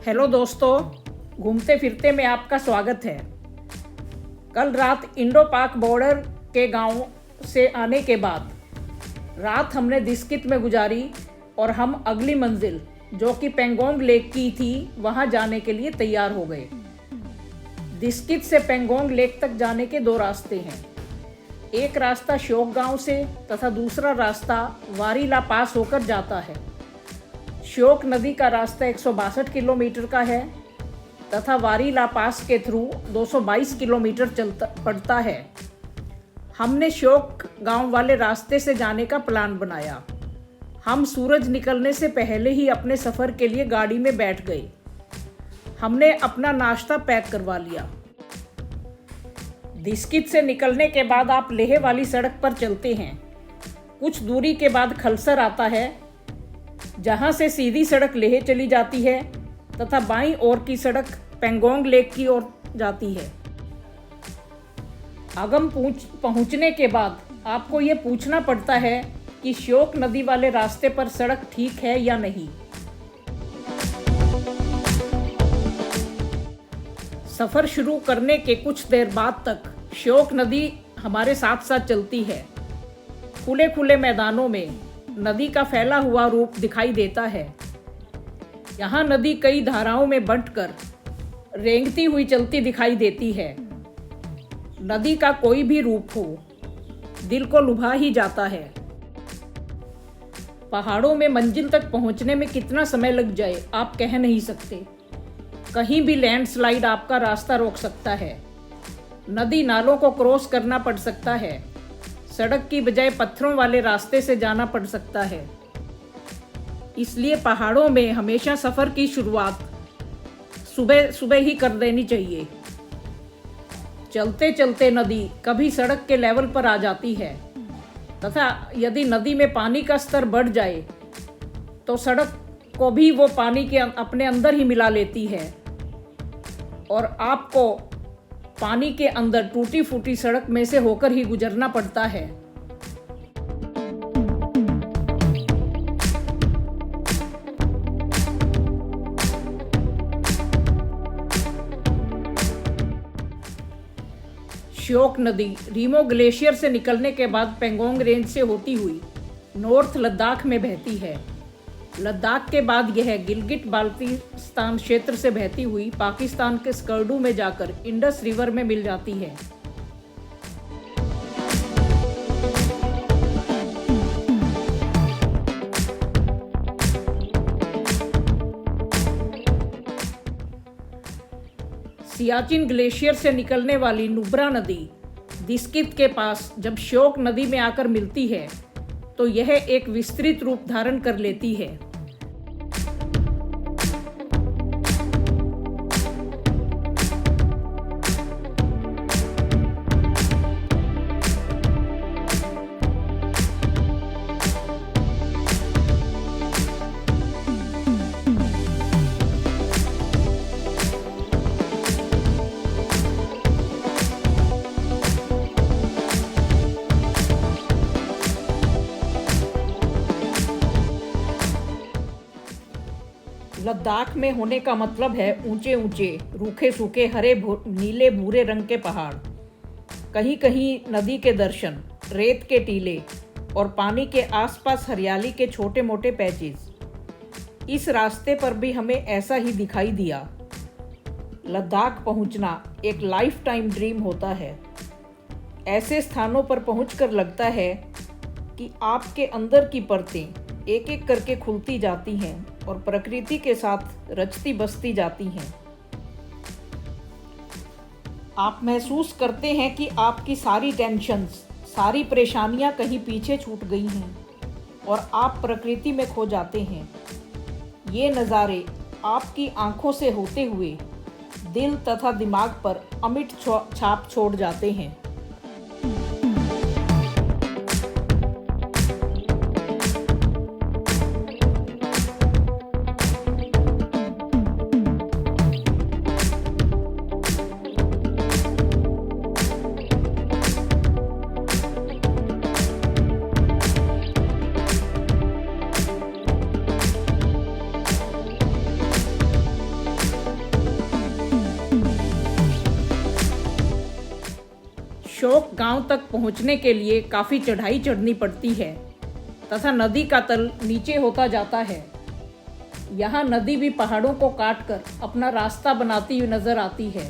Hello दोस्तों, घूमते फिरते में आपका स्वागत है। कल रात इंडो पाक बॉर्डर के गांव से आने के बाद रात हमने दिस्कित में गुजारी और हम अगली मंजिल जो कि पेंगोंग लेक की थी वहां जाने के लिए तैयार हो गए। दिस्कित से पेंगोंग लेक तक जाने के दो रास्ते हैं। एक रास्ता श्योक गांव से तथा दूसरा रास्ता वारीला पास होकर जाता है। श्योक नदी का रास्ता 162 किलोमीटर का है तथा वारीला पास के थ्रू 222 किलोमीटर चलता पड़ता है। हमने श्योक गांव वाले रास्ते से जाने का प्लान बनाया। हम सूरज निकलने से पहले ही अपने सफ़र के लिए गाड़ी में बैठ गए। हमने अपना नाश्ता पैक करवा लिया। दिस्कित से निकलने के बाद आप लेह वाली सड़क पर चलते हैं। कुछ दूरी के बाद खलसर आता है, जहां से सीधी सड़क लेह चली जाती है तथा बाईं ओर की सड़क पेंगोंग लेक की ओर जाती है। अगम पहुंचने के बाद आपको ये पूछना पड़ता है कि श्योक नदी वाले रास्ते पर सड़क ठीक है या नहीं। सफ़र शुरू करने के कुछ देर बाद तक श्योक नदी हमारे साथ साथ चलती है। खुले खुले मैदानों में नदी का फैला हुआ रूप दिखाई देता है। यहाँ नदी कई धाराओं में बंटकर रेंगती हुई चलती दिखाई देती है। नदी का कोई भी रूप हो, दिल को लुभा ही जाता है। पहाड़ों में मंजिल तक पहुँचने में कितना समय लग जाए आप कह नहीं सकते। कहीं भी लैंडस्लाइड आपका रास्ता रोक सकता है। नदी नालों को क्रॉस करना पड़ सकता है। सड़क की बजाय पत्थरों वाले रास्ते से जाना पड़ सकता है। इसलिए पहाड़ों में हमेशा सफ़र की शुरुआत सुबह सुबह ही कर देनी चाहिए। चलते चलते नदी कभी सड़क के लेवल पर आ जाती है तथा यदि नदी में पानी का स्तर बढ़ जाए तो सड़क को भी वो पानी के अपने अंदर ही मिला लेती है और आपको पानी के अंदर टूटी फूटी सड़क में से होकर ही गुजरना पड़ता है। श्योक नदी रीमो ग्लेशियर से निकलने के बाद पेंगोंग रेंज से होती हुई नॉर्थ लद्दाख में बहती है। लद्दाख के बाद यह गिलगिट बाल्टिस्तान क्षेत्र से बहती हुई पाकिस्तान के स्कर्डू में जाकर इंडस रिवर में मिल जाती है। सियाचिन ग्लेशियर से निकलने वाली नुब्रा नदी दिस्कित के पास जब श्योक नदी में आकर मिलती है तो यह एक विस्तृत रूप धारण कर लेती है। लद्दाख में होने का मतलब है ऊंचे ऊंचे रूखे सूखे हरे नीले भूरे रंग के पहाड़, कहीं कहीं नदी के दर्शन, रेत के टीले और पानी के आसपास हरियाली के छोटे मोटे पैचेस। इस रास्ते पर भी हमें ऐसा ही दिखाई दिया। लद्दाख पहुंचना एक लाइफ टाइम ड्रीम होता है। ऐसे स्थानों पर पहुंचकर लगता है कि आपके अंदर की परतें एक एक करके खुलती जाती हैं और प्रकृति के साथ रचती बसती जाती हैं। आप महसूस करते हैं कि आपकी सारी टेंशन्स, सारी परेशानियां कहीं पीछे छूट गई हैं और आप प्रकृति में खो जाते हैं। ये नज़ारे आपकी आंखों से होते हुए दिल तथा दिमाग पर अमिट छाप छोड़ जाते हैं। गांव तक पहुंचने के लिए काफ़ी चढ़ाई चढ़नी पड़ती है तथा नदी का तल नीचे होता जाता है। यहाँ नदी भी पहाड़ों को काटकर अपना रास्ता बनाती हुई नजर आती है।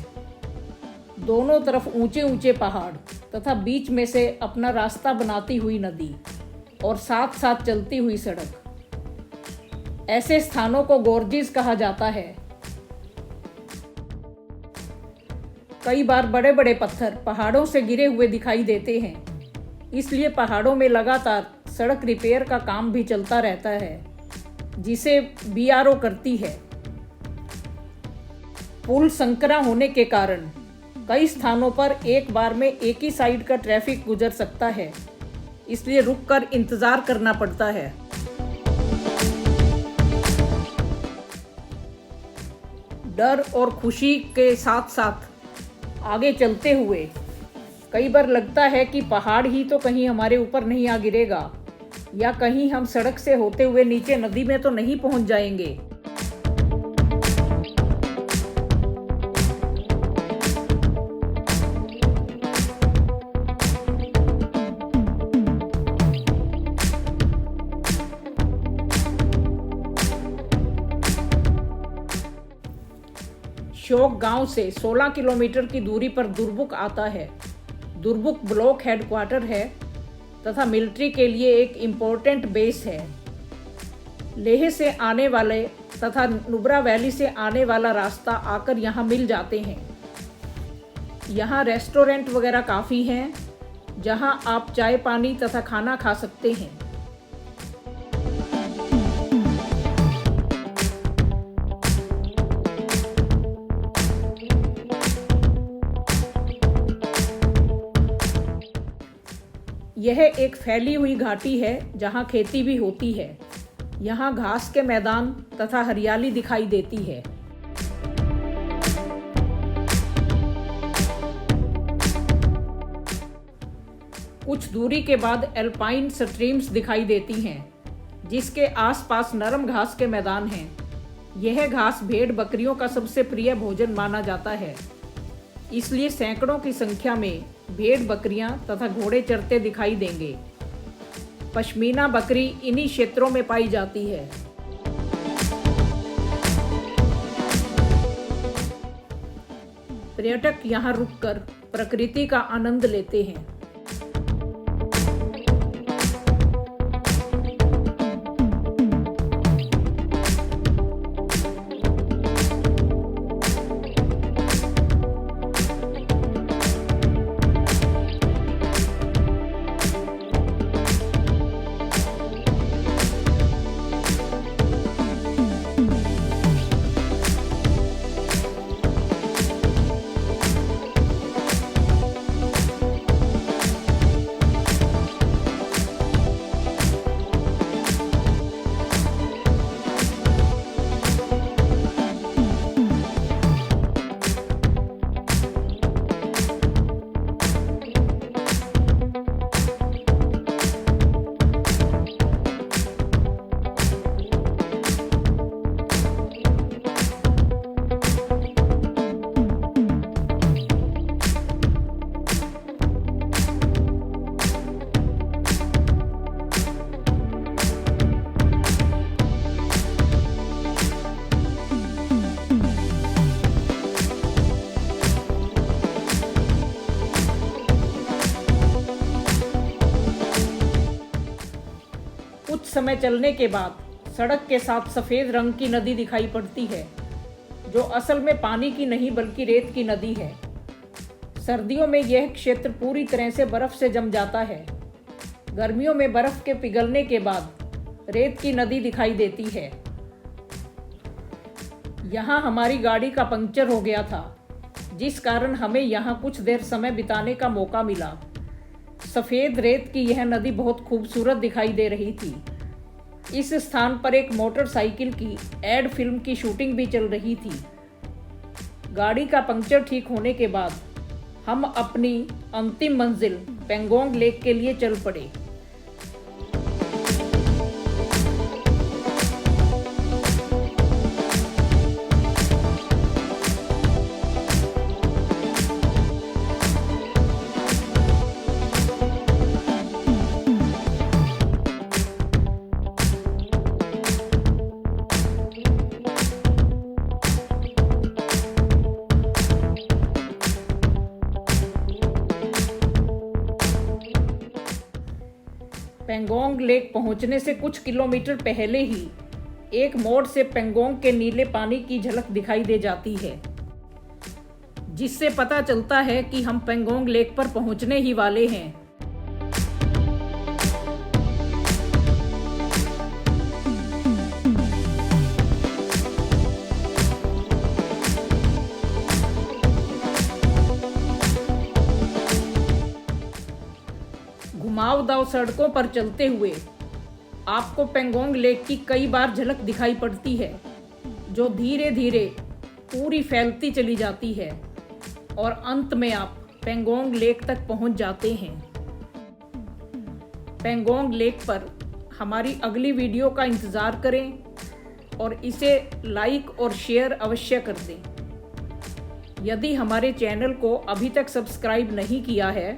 दोनों तरफ ऊंचे ऊंचे पहाड़ तथा बीच में से अपना रास्ता बनाती हुई नदी और साथ साथ चलती हुई सड़क। ऐसे स्थानों को गोर्जिस कहा जाता है। कई बार बड़े बड़े पत्थर पहाड़ों से गिरे हुए दिखाई देते हैं, इसलिए पहाड़ों में लगातार सड़क रिपेयर का काम भी चलता रहता है, जिसे बीआरओ करती है। पुल संकरा होने के कारण कई स्थानों पर एक बार में एक ही साइड का ट्रैफिक गुजर सकता है, इसलिए रुककर इंतजार करना पड़ता है। डर और खुशी के साथ साथ आगे चलते हुए कई बार लगता है कि पहाड़ ही तो कहीं हमारे ऊपर नहीं आ गिरेगा, या कहीं हम सड़क से होते हुए नीचे नदी में तो नहीं पहुंच जाएंगे। श्योक गांव से 16 किलोमीटर की दूरी पर दुर्बुक आता है। दुर्बुक ब्लॉक हेडक्वार्टर है तथा मिलिट्री के लिए एक इम्पोर्टेंट बेस है। लेह से आने वाले तथा नुब्रा वैली से आने वाला रास्ता आकर यहाँ मिल जाते हैं। यहाँ रेस्टोरेंट वगैरह काफ़ी हैं, जहाँ आप चाय पानी तथा खाना खा सकते हैं। यह एक फैली हुई घाटी है जहाँ खेती भी होती है। यहाँ घास के मैदान तथा हरियाली दिखाई देती है। कुछ दूरी के बाद एल्पाइन स्ट्रीम्स दिखाई देती हैं, जिसके आसपास नरम घास के मैदान हैं। यह घास भेड़ बकरियों का सबसे प्रिय भोजन माना जाता है, इसलिए सैकड़ों की संख्या में भेड़ बकरियां तथा घोड़े चरते दिखाई देंगे। पश्मीना बकरी इन्हीं क्षेत्रों में पाई जाती है। पर्यटक यहाँ रुककर प्रकृति का आनंद लेते हैं। कुछ समय चलने के बाद सड़क के साथ सफ़ेद रंग की नदी दिखाई पड़ती है, जो असल में पानी की नहीं बल्कि रेत की नदी है। सर्दियों में यह क्षेत्र पूरी तरह से बर्फ़ से जम जाता है। गर्मियों में बर्फ़ के पिघलने के बाद रेत की नदी दिखाई देती है। यहाँ हमारी गाड़ी का पंक्चर हो गया था, जिस कारण हमें यहाँ कुछ देर समय बिताने का मौका मिला। सफ़ेद रेत की यह नदी बहुत खूबसूरत दिखाई दे रही थी। इस स्थान पर एक मोटरसाइकिल की एड फिल्म की शूटिंग भी चल रही थी। गाड़ी का पंक्चर ठीक होने के बाद हम अपनी अंतिम मंजिल पेंगोंग लेक के लिए चल पड़े। पेंगोंग लेक पहुंचने से कुछ किलोमीटर पहले ही एक मोड़ से पेंगोंग के नीले पानी की झलक दिखाई दे जाती है, जिससे पता चलता है कि हम पेंगोंग लेक पर पहुंचने ही वाले हैं। घुमावदार सड़कों पर चलते हुए आपको पेंगोंग लेक की कई बार झलक दिखाई पड़ती है, जो धीरे धीरे पूरी फैलती चली जाती है और अंत में आप पेंगोंग लेक तक पहुंच जाते हैं। पेंगोंग लेक पर हमारी अगली वीडियो का इंतज़ार करें और इसे लाइक और शेयर अवश्य कर दें। यदि हमारे चैनल को अभी तक सब्सक्राइब नहीं किया है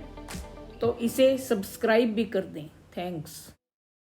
तो इसे सब्सक्राइब भी कर दें। थैंक्स।